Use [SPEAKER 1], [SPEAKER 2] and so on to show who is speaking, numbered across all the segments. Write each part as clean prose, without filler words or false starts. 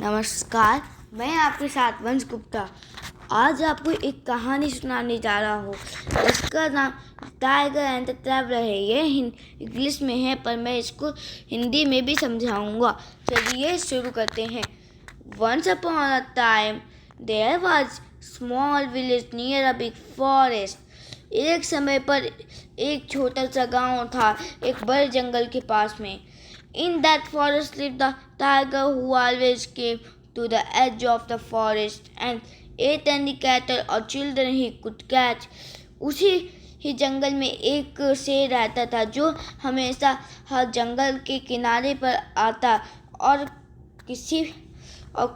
[SPEAKER 1] नमस्कार, मैं आपके साथ वंश गुप्ता। आज आपको एक कहानी सुनाने जा रहा हूँ। इसका नाम टाइगर एंड द ट्रैवलर है। ये इंग्लिश में है पर मैं इसको हिंदी में भी समझाऊंगा। चलिए शुरू करते हैं। Once upon a time, there was small village near a big forest. एक समय पर एक छोटा सा गांव था एक बड़े जंगल के पास में। In that forest lived a tiger who always came to the edge of the forest and ate any cattle or children he could catch. उसी ही जंगल में एक शेर रहता था जो हमेशा हर जंगल के किनारे पर आता और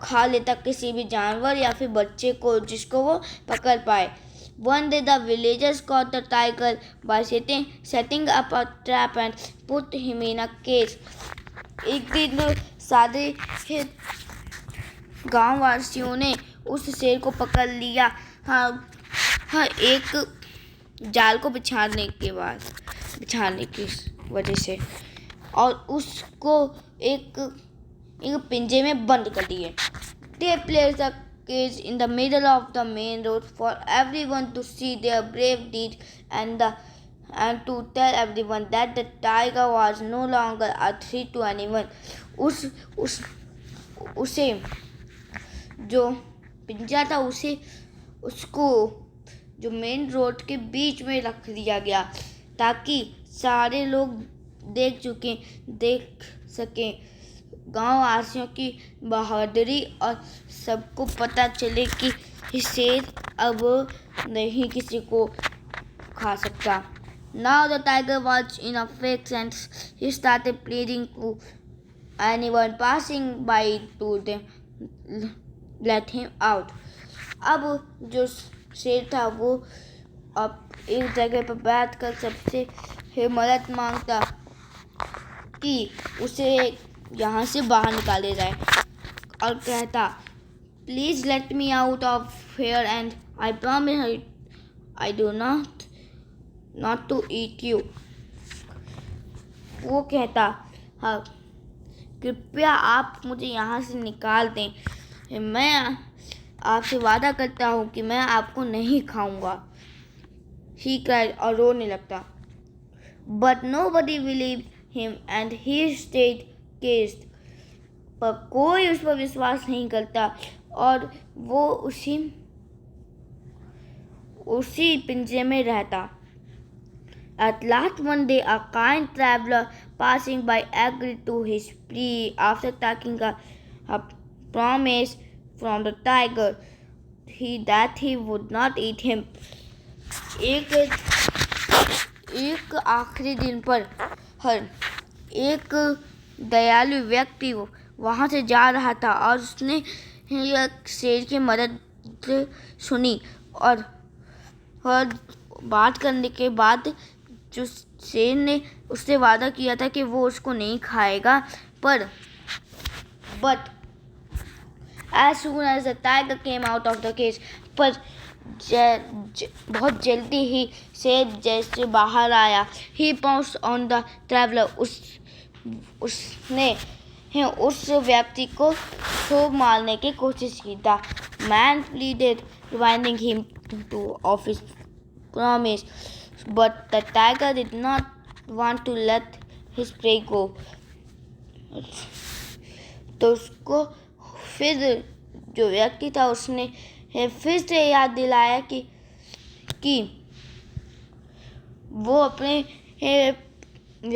[SPEAKER 1] खा लेता किसी भी जानवर या फिर बच्चे को जिसको वो पकड़ पाए. One day the villagers caught the tiger by setting up a trap and put him in a cage. एक दिन सारे गांव वासियों ने उस शेर को पकड़ लिया एक जाल को बिछाने की वजह से और उसको एक पिंजे में बंद कर दिए. They placed the cage in the middle of the main road for everyone to see their brave deed and to tell everyone that the tiger was no longer a threat to anyone. उसे जो पिंजरा था उसको जो main road के बीच में रख दिया गया ताकि सारे लोग देख सकें गांव वासियों की बहादुरी और सबको पता चले कि शेर अब नहीं किसी को खा सकता. Now the tiger was in a fix and he started pleading to anyone passing by to let him out. अब जो शेर था वो अब एक जगह पर बैठ कर सबसे मदद मांगता कि उसे यहाँ से बाहर निकाले जाए और कहता please let me out of here and I promise I do not to eat you. वो कहता हाँ कृपया आप मुझे यहाँ से निकाल दें, मैं आपसे वादा करता हूँ कि मैं आपको नहीं खाऊंगा. He cried और रोने लगता. But nobody believed him and he stayed caged. पर कोई उस पर विश्वास नहीं करता और वो उसी पिंजरे में रहता. At last one day a kind traveler passing by agreed to his plea after taking a promise from the tiger that he would not eat him. एक आखिरी दिन पर एक दयालु व्यक्ति वहाँ से जा रहा था और उसने शेर की मदद सुनी और बात करने के बाद जो शेर ने उससे वादा किया था कि वो उसको नहीं खाएगा but as soon as the tiger came out of the cage पर बहुत जल्दी ही शेर जैसे बाहर आया he pounced on the traveler. उसने उस व्यक्ति को खूब मारने की कोशिश की. The man pleaded reminding him of his promise but the tiger did not want to let his prey go. तो उसको फिर जो व्यक्ति था उसने फिर से याद दिलाया कि वो अपने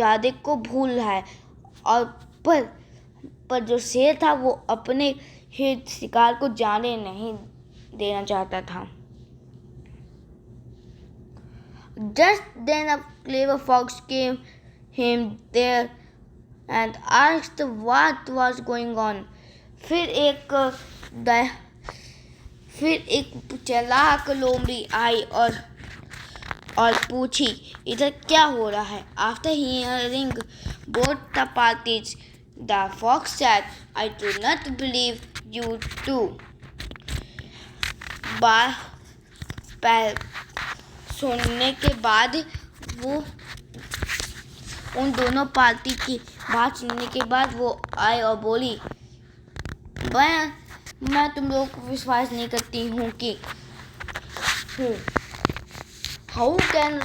[SPEAKER 1] वादे को भूल रहा है और पर जो शेर था वो अपने शिकार को जाने नहीं देना चाहता था. Just then a clever fox came him there and asked what was going on. फिर एक चालाक लोमड़ी आई और पूछी इधर क्या हो रहा है. After hearing both the parties, the fox said, I do not believe you too. सुनने के बाद वो उन दोनों पार्टी की बात सुनने के बाद वो आई और बोली मैं तुम लोगों को विश्वास नहीं करती हूँ कि how can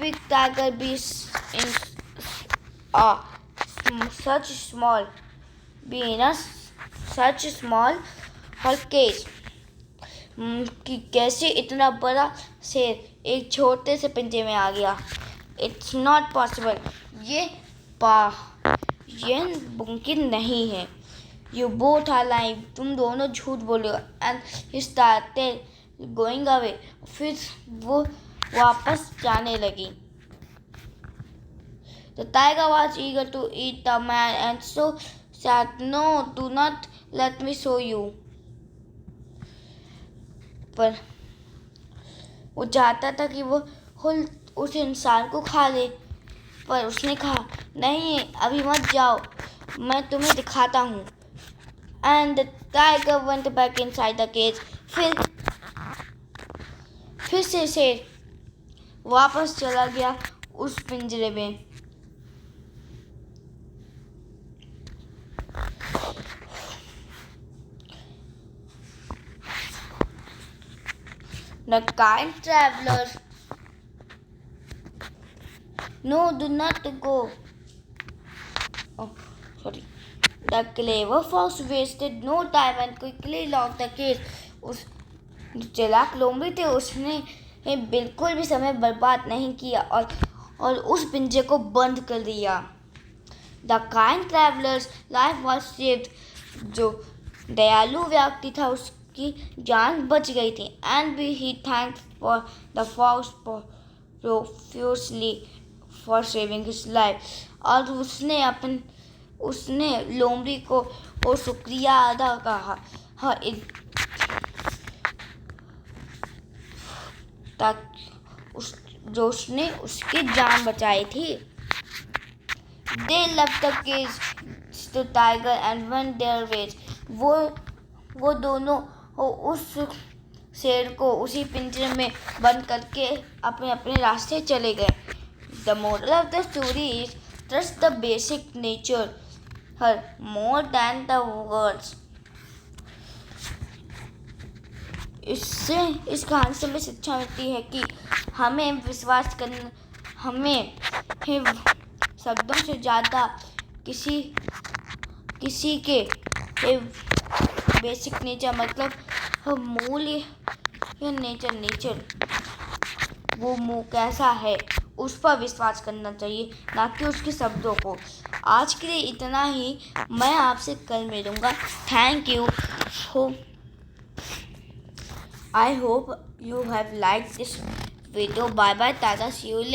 [SPEAKER 1] big tiger be in such small be in a such small cage कि कैसे इतना बड़ा शेर एक छोटे से पिंजरे में आ गया। इट्स नॉट पॉसिबल, ये मुमकिन नहीं है। यू बोथ आर लाइंग, तुम दोनों झूठ बोले। And he started going away, फिर वो वापस जाने लगी। The tiger was eager to eat the man and so said, "No, do not let me show you." पर वो चाहता था कि वो उस इंसान को खा ले, पर उसने कहा, नहीं, अभी मत जाओ, मैं तुम्हें दिखाता हूँ। And the tiger went back inside the cage. फिर से शेर वापस चला गया उस पिंजरे में। The kind traveler. No, do not go. Oh, sorry. The clever fox wasted no time and quickly locked the cage. उस चालाक लोमड़ी थे, उसने बिल्कुल भी समय बर्बाद नहीं किया और उस पिंजरे को बंद कर दिया। The kind traveler's life was saved. जो दयालु व्यक्ति था उसकी जान बच गई थी। And he thanked for the fox profusely for saving his life. और उसने लोमड़ी को शुक्रिया अदा कहा जो उसने उसकी जान बचाई थी। They left the cage to tiger and went their ways. वो दोनों उस शेर को उसी पिंजरे में बंद करके अपने अपने रास्ते चले गए। The moral of the story is trust the basic nature her more than the words. इस कहानी से हमें शिक्षा मिलती है कि हमें विश्वास करना, हमें शब्दों से ज़्यादा किसी के बेसिक नेचर मतलब मूल्य या नेचर वो मुँह कैसा है उस पर विश्वास करना चाहिए, ना कि उसके शब्दों को। आज के लिए इतना ही, मैं आपसे कल मिलूँगा। Thank you. I hope you have liked this video. Bye bye, Tata, see you later.